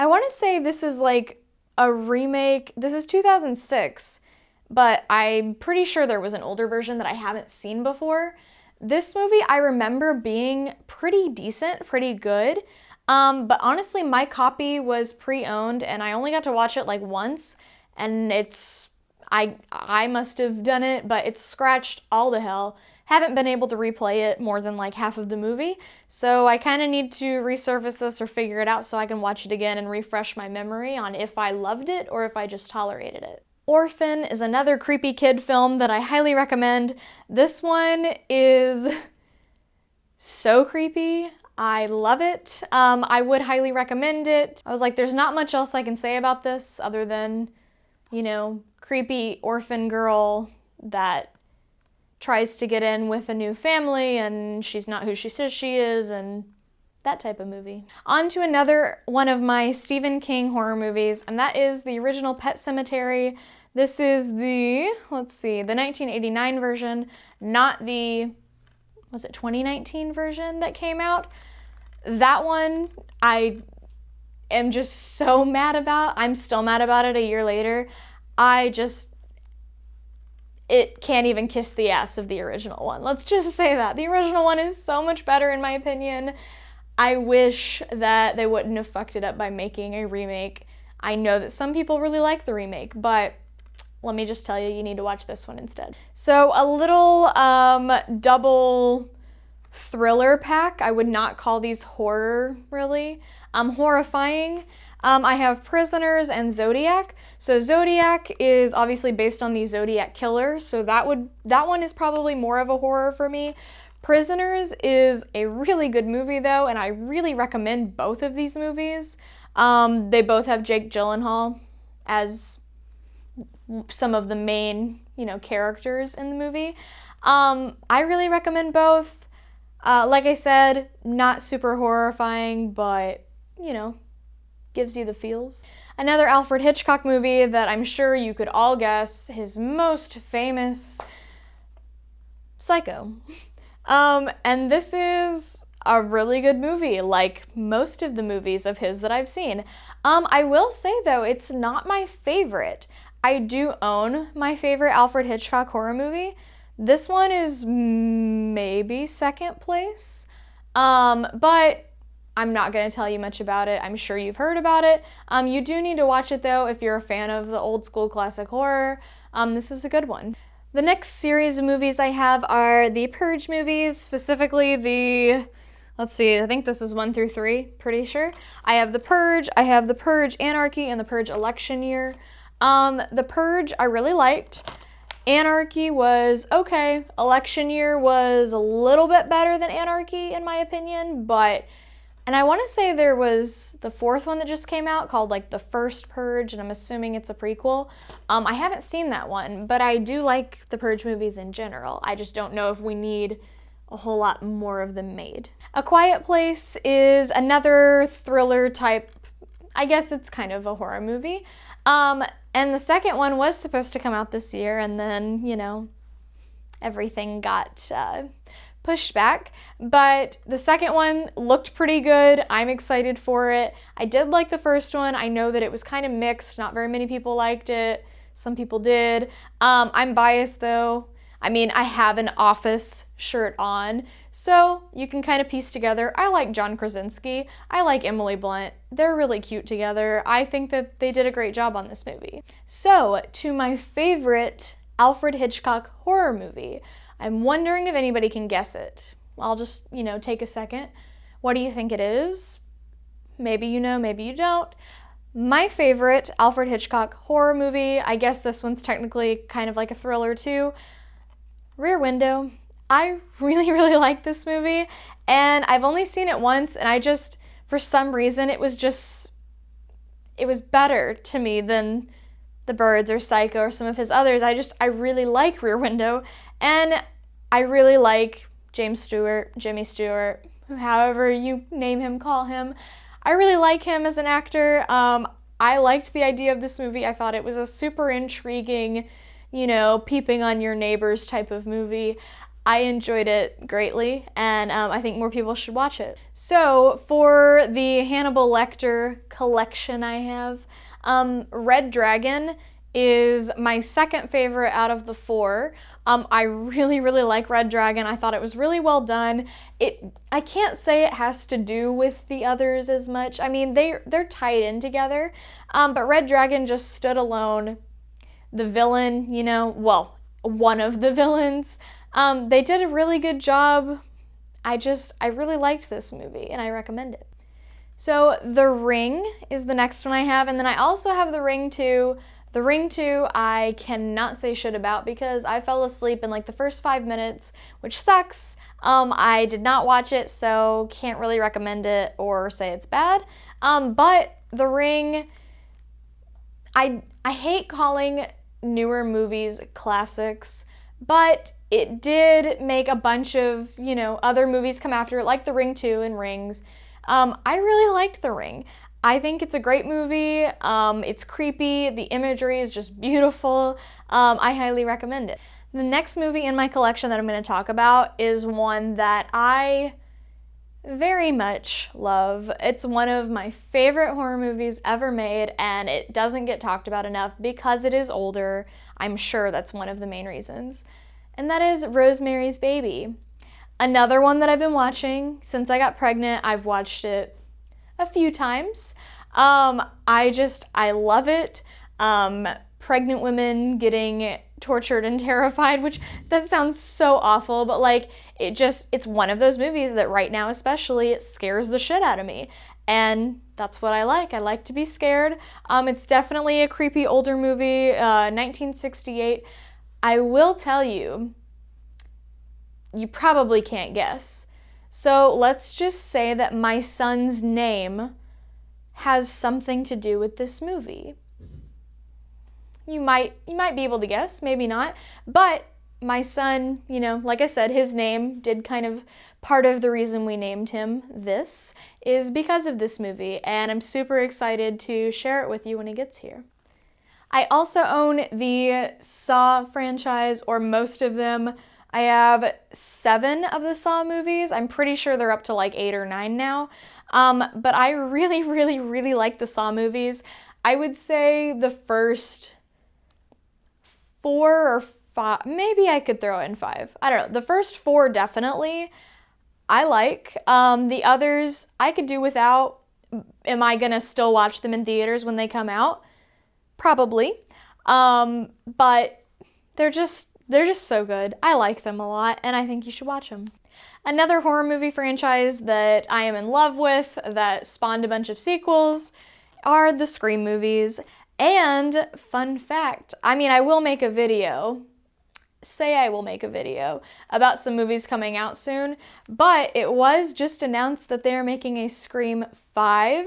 want to say this is like a remake. This is 2006, but I'm pretty sure there was an older version that I haven't seen before. This movie I remember being pretty decent, pretty good, but honestly my copy was pre-owned and I only got to watch it like once, and I must have done it, but it's scratched all the hell. Haven't been able to replay it more than like half of the movie, so I kind of need to resurface this or figure it out so I can watch it again and refresh my memory on if I loved it or if I just tolerated it. Orphan is another creepy kid film that I highly recommend. This one is so creepy. I love it. I would highly recommend it. I was like, there's not much else I can say about this other than, you know, creepy orphan girl that tries to get in with a new family and she's not who she says she is, and that type of movie. On to another one of my Stephen King horror movies, and that is the original Pet Sematary. This is the 1989 version, not the, was it 2019 version that came out? That one I am just so mad about. I'm still mad about it a year later. It can't even kiss the ass of the original one. Let's just say that. The original one is so much better in my opinion. I wish that they wouldn't have fucked it up by making a remake. I know that some people really like the remake, but let me just tell you, you need to watch this one instead. So a little double thriller pack. I would not call these horror, really. Horrifying. I have Prisoners and Zodiac. So Zodiac is obviously based on the Zodiac Killer, so that one is probably more of a horror for me. Prisoners is a really good movie though, and I really recommend both of these movies. They both have Jake Gyllenhaal as some of the main, characters in the movie. I really recommend both. Like I said, not super horrifying, but, gives you the feels. Another Alfred Hitchcock movie that I'm sure you could all guess, his most famous, Psycho. And this is a really good movie, like most of the movies of his that I've seen. I will say though, it's not my favorite. I do own my favorite Alfred Hitchcock horror movie. This one is maybe second place, but I'm not going to tell you much about it. I'm sure you've heard about it. You do need to watch it though if you're a fan of the old school classic horror. This is a good one. The next series of movies I have are the Purge movies, specifically I think this is 1 through 3, pretty sure. I have The Purge, Anarchy, and The Purge Election Year. The Purge I really liked. Anarchy was okay. Election Year was a little bit better than Anarchy in my opinion, and I want to say there was the fourth one that just came out called like The First Purge, and I'm assuming it's a prequel. I haven't seen that one, but I do like the Purge movies in general. I just don't know if we need a whole lot more of them made. A Quiet Place is another thriller type, I guess it's kind of a horror movie. And the second one was supposed to come out this year, and then, everything got pushed back. But the second one looked pretty good. I'm excited for it. I did like the first one. I know that it was kind of mixed. Not very many people liked it. Some people did. I'm biased though. I have an Office shirt on, so you can kind of piece together. I like John Krasinski. I like Emily Blunt. They're really cute together. I think that they did a great job on this movie. So, to my favorite Alfred Hitchcock horror movie. I'm wondering if anybody can guess it. I'll just, take a second. What do you think it is? Maybe you know, maybe you don't. My favorite Alfred Hitchcock horror movie, I guess this one's technically kind of like a thriller too, Rear Window. I really, really like this movie, and I've only seen it once, and for some reason, it was better to me than The Birds or Psycho or some of his others. I really like Rear Window, and I really like Jimmy Stewart, however you name him, call him. I really like him as an actor. I liked the idea of this movie. I thought it was a super intriguing, peeping on your neighbors type of movie. I enjoyed it greatly, and I think more people should watch it. So for the Hannibal Lecter collection I have, Red Dragon is my second favorite out of the 4. I really, really like Red Dragon. I thought it was really well done. I can't say it has to do with the others as much. I mean, they're tied in together, but Red Dragon just stood alone. The villain, one of the villains, they did a really good job. I really liked this movie, and I recommend it. So The Ring is the next one I have, and then I also have The Ring 2. The Ring 2 I cannot say shit about because I fell asleep in like the first 5 minutes, which sucks. I did not watch it, so can't really recommend it or say it's bad. But The Ring, I hate calling newer movies classics, but it did make a bunch of, other movies come after it, like The Ring 2 and Rings. I really liked The Ring. I think it's a great movie. It's creepy. The imagery is just beautiful. I highly recommend it. The next movie in my collection that I'm going to talk about is one that I very much love. It's one of my favorite horror movies ever made, and it doesn't get talked about enough because it is older. I'm sure that's one of the main reasons. And that is Rosemary's Baby. Another one that I've been watching since I got pregnant. I've watched it a few times. I love it. Pregnant women getting tortured and terrified, which that sounds so awful, but it's one of those movies that right now especially, it scares the shit out of me. And that's what I like. I like to be scared. It's definitely a creepy older movie, 1968. I will tell you, you probably can't guess. So let's just say that my son's name has something to do with this movie. You might be able to guess, maybe not, but my son, like I said, his name did kind of part of the reason we named him this is because of this movie, and I'm super excited to share it with you when he gets here. I also own the Saw franchise, or most of them. I have 7 of the Saw movies. I'm pretty sure they're up to 8 or 9 now. But I really, really, really like the Saw movies. I would say the first 4 or 5, maybe I could throw in 5. I don't know. The first 4 definitely I like. The others I could do without. Am I gonna still watch them in theaters when they come out? Probably. But they're just so good. I like them a lot, and I think you should watch them. Another horror movie franchise that I am in love with that spawned a bunch of sequels are the Scream movies. And fun fact, I will make a video. I will make a video about some movies coming out soon, but it was just announced that they're making a Scream 5,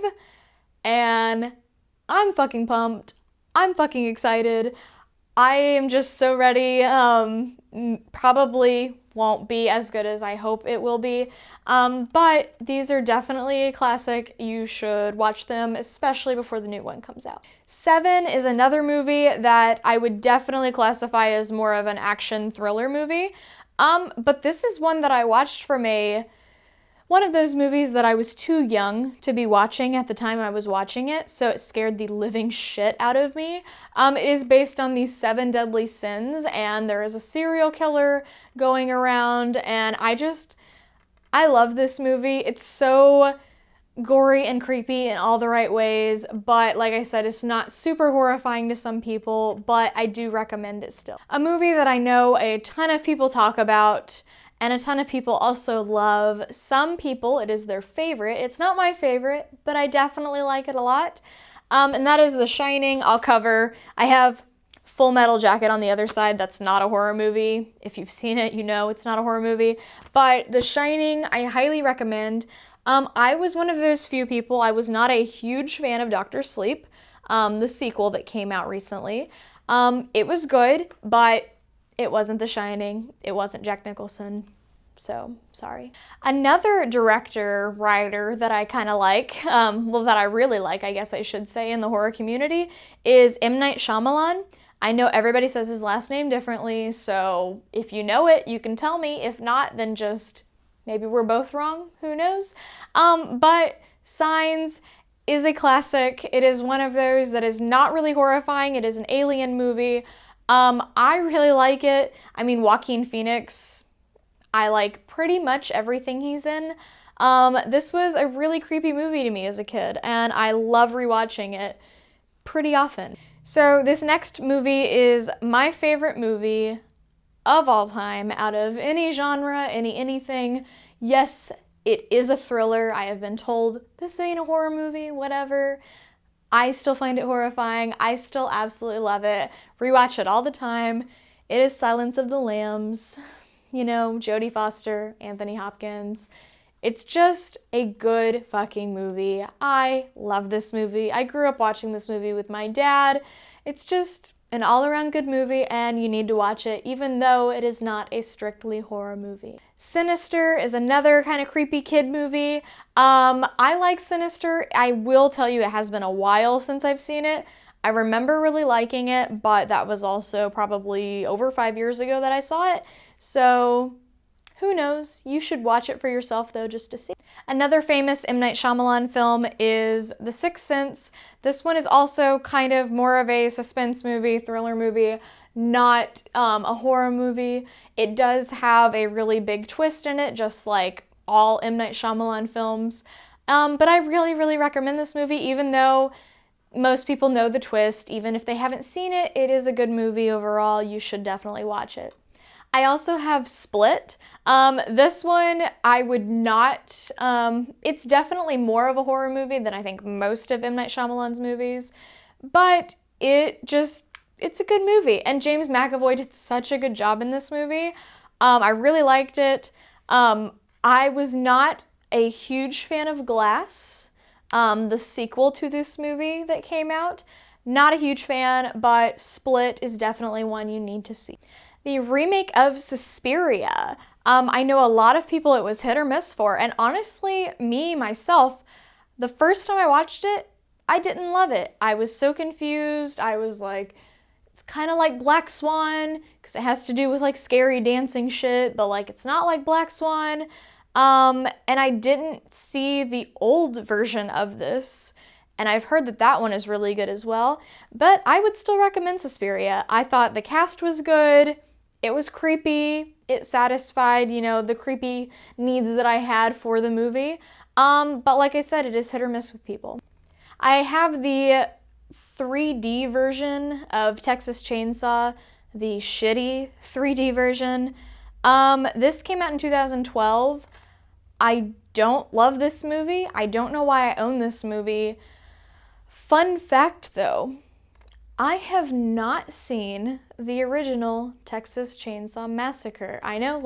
and I'm fucking pumped. I'm fucking excited. I am just so ready. Probably won't be as good as I hope it will be, but these are definitely a classic. You should watch them, especially before the new one comes out. 7 is another movie that I would definitely classify as more of an action thriller movie, but this is one that I watched from one of those movies that I was too young to be watching at the time I was watching it, so it scared the living shit out of me. It is based on the 7 deadly sins, and there is a serial killer going around, and I love this movie. It's so gory and creepy in all the right ways, but like I said, it's not super horrifying to some people, but I do recommend it still. A movie that I know a ton of people talk about, and a ton of people also love. Some people, it is their favorite. It's not my favorite, but I definitely like it a lot. And that is The Shining. I have Full Metal Jacket on the other side, that's not a horror movie. If you've seen it, you know it's not a horror movie. But The Shining, I highly recommend. I was one of those few people, I was not a huge fan of Dr. Sleep, the sequel that came out recently. It was good, but it wasn't The Shining. It wasn't Jack Nicholson. So, sorry. Another director, writer that I kind of like, that I really like, I guess I should say, in the horror community, is M. Night Shyamalan. I know everybody says his last name differently, so if you know it, you can tell me. If not, then just maybe we're both wrong, who knows? But Signs is a classic. It is one of those that is not really horrifying. It is an alien movie. I really like it. I mean, Joaquin Phoenix, I like pretty much everything he's in. This was a really creepy movie to me as a kid, and I love rewatching it pretty often. So this next movie is my favorite movie of all time, out of any genre, anything. Yes, it is a thriller. I have been told this ain't a horror movie, whatever. I still find it horrifying. I still absolutely love it. Rewatch it all the time. It is Silence of the Lambs. You know, Jodie Foster, Anthony Hopkins. It's just a good fucking movie. I love this movie. I grew up watching this movie with my dad. It's just an all-around good movie, and you need to watch it, even though it is not a strictly horror movie. Sinister is another kind of creepy kid movie. I like Sinister. I will tell you, it has been a while since I've seen it. I remember really liking it, but that was also probably over 5 years ago that I saw it. So who knows? You should watch it for yourself though, just to see. Another famous M. Night Shyamalan film is The Sixth Sense. This one is also kind of more of a suspense movie, thriller movie, not a horror movie. It does have a really big twist in it, just like all M. Night Shyamalan films. But I really, really recommend this movie, even though most people know the twist. Even if they haven't seen it, it is a good movie overall. You should definitely watch it. I also have Split. This one, I would not, it's definitely more of a horror movie than I think most of M. Night Shyamalan's movies, but it's a good movie, and James McAvoy did such a good job in this movie. I really liked it. I was not a huge fan of Glass, the sequel to this movie that came out. Not a huge fan, but Split is definitely one you need to see. The remake of Suspiria. I know a lot of people it was hit or miss for, and honestly, myself, the first time I watched it, I didn't love it. I was so confused. I was like, it's kind of like Black Swan, because it has to do with like scary dancing shit, but like it's not like Black Swan. And I didn't see the old version of this, and I've heard that that one is really good as well, but I would still recommend Suspiria. I thought the cast was good. It was creepy. It satisfied, the creepy needs that I had for the movie. But like I said, it is hit or miss with people. I have the 3D version of Texas Chainsaw, the shitty 3D version. This came out in 2012. I don't love this movie. I don't know why I own this movie. Fun fact though, I have not seen the original Texas Chainsaw Massacre. I know,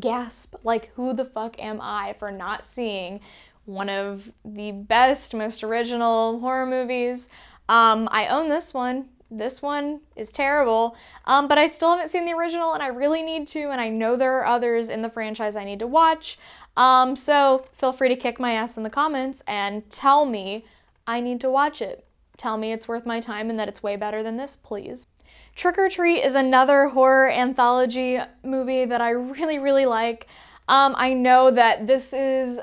gasp, who the fuck am I for not seeing one of the best, most original horror movies? I own this one. This one is terrible, but I still haven't seen the original, and I really need to, and I know there are others in the franchise I need to watch. So feel free to kick my ass in the comments and tell me I need to watch it. Tell me it's worth my time and that it's way better than this, please. Trick or Treat is another horror anthology movie that I really, really like. I know that this is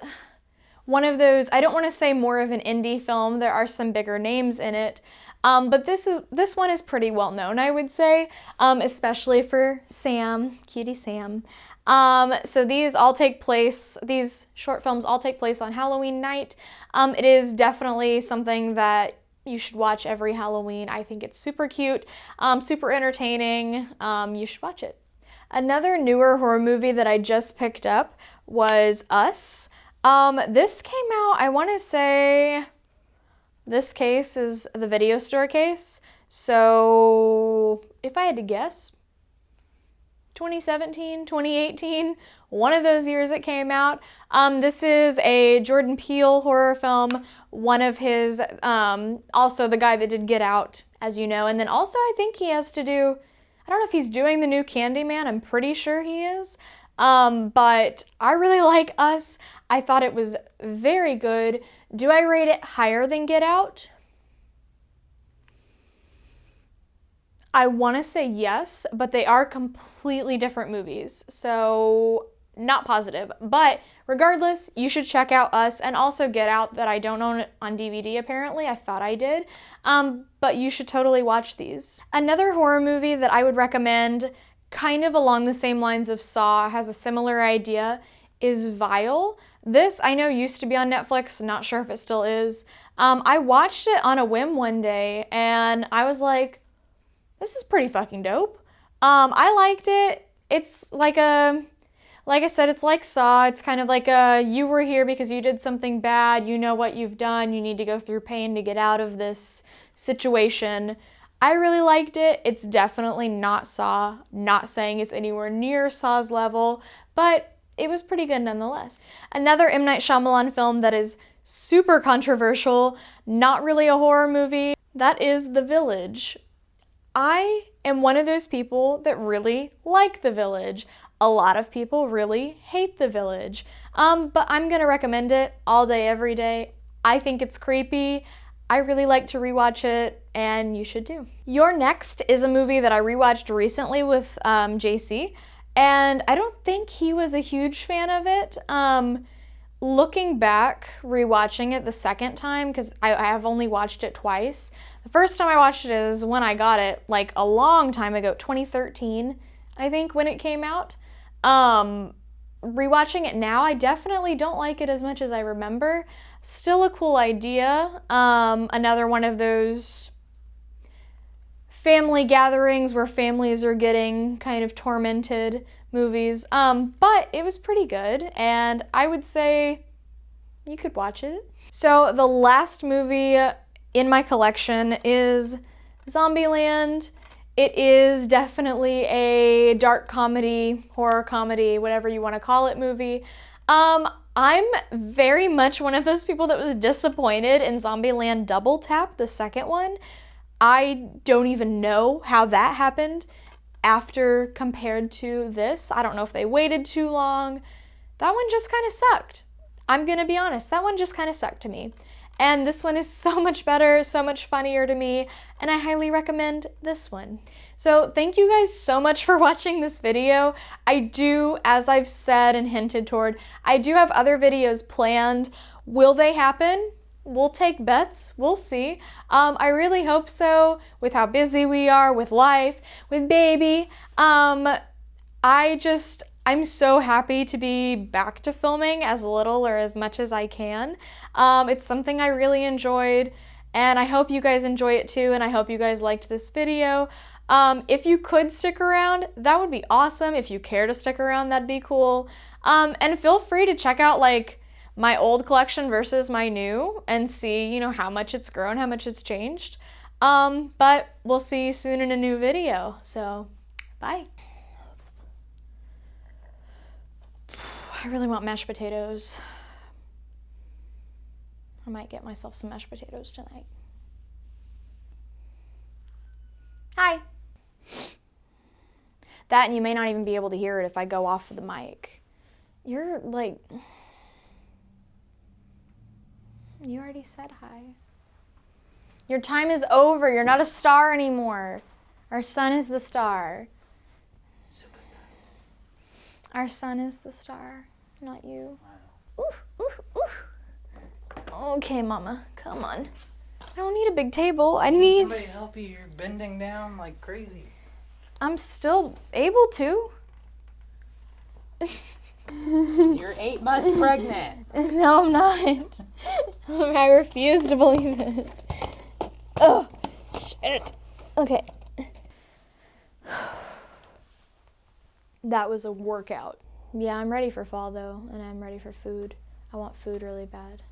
one of those, I don't want to say more of an indie film, there are some bigger names in it, but this one is pretty well known, I would say, especially for Sam, cutie Sam. So these short films all take place on Halloween night. It is definitely something that you should watch every Halloween. I think it's super cute, super entertaining. You should watch it. Another newer horror movie that I just picked up was Us. This came out, I want to say, this case is the Video Store case. So if I had to guess, 2017, 2018, one of those years it came out. This is a Jordan Peele horror film, one of his, also the guy that did Get Out, as you know, and then also I think he has to do, I don't know if he's doing the new Candyman, I'm pretty sure he is, but I really like Us. I thought it was very good. Do I rate it higher than Get Out? I want to say yes, but they are completely different movies, so not positive. But regardless, you should check out Us and also Get Out, that I don't own it on DVD apparently. I thought I did. But you should totally watch these. Another horror movie that I would recommend, kind of along the same lines of Saw, has a similar idea, is Vile. This I know used to be on Netflix, not sure if it still is. I watched it on a whim one day and I was like, this is pretty fucking dope. I liked it. It's like I said, it's like Saw. It's kind of like you were here because you did something bad. You know what you've done. You need to go through pain to get out of this situation. I really liked it. It's definitely not Saw. Not saying it's anywhere near Saw's level, but it was pretty good nonetheless. Another M. Night Shyamalan film that is super controversial, not really a horror movie, that is The Village. I am one of those people that really like The Village. A lot of people really hate The Village. But I'm gonna recommend it all day, every day. I think it's creepy. I really like to rewatch it, and you should too. Your Next is a movie that I rewatched recently with JC, and I don't think he was a huge fan of it. Looking back, rewatching it the second time, because I have only watched it twice. The first time I watched it is when I got it, like a long time ago, 2013, I think, when it came out. Rewatching it now, I definitely don't like it as much as I remember. Still a cool idea. Another one of those family gatherings where families are getting kind of tormented movies. But it was pretty good, and I would say you could watch it. So the last movie in my collection is Zombieland. It is definitely a dark comedy, horror comedy, whatever you want to call it, movie. I'm very much one of those people that was disappointed in Zombieland Double Tap, the second one. I don't even know how that happened after compared to this. I don't know if they waited too long. That one just kind of sucked. I'm gonna be honest, that one just kind of sucked to me. And this one is so much better, so much funnier to me, and I highly recommend this one. So thank you guys so much for watching this video. I do, as I've said and hinted toward, I do have other videos planned. Will they happen? We'll take bets, we'll see. I really hope so, with how busy we are, with life, with baby. I'm so happy to be back to filming as little or as much as I can. It's something I really enjoyed, and I hope you guys enjoy it too, and I hope you guys liked this video. If you could stick around, that would be awesome. If you care to stick around, that'd be cool. And feel free to check out like my old collection versus my new and see, you know, how much it's grown, how much it's changed. But we'll see you soon in a new video. So, bye. I really want mashed potatoes. I might get myself some mashed potatoes tonight. Hi. That, and you may not even be able to hear it if I go off of the mic. You're like... You already said hi. Your time is over. You're not a star anymore. Our son is the star. Superstar. Our son is the star, not you. Wow. Ooh, ooh, ooh. Okay, Mama, come on. I don't need a big table. I need... Somebody help you. You're bending down like crazy. I'm still able to. You're 8 months pregnant. No, I'm not. I refuse to believe it. Oh, shit. Okay. That was a workout. Yeah, I'm ready for fall though, and I'm ready for food. I want food really bad.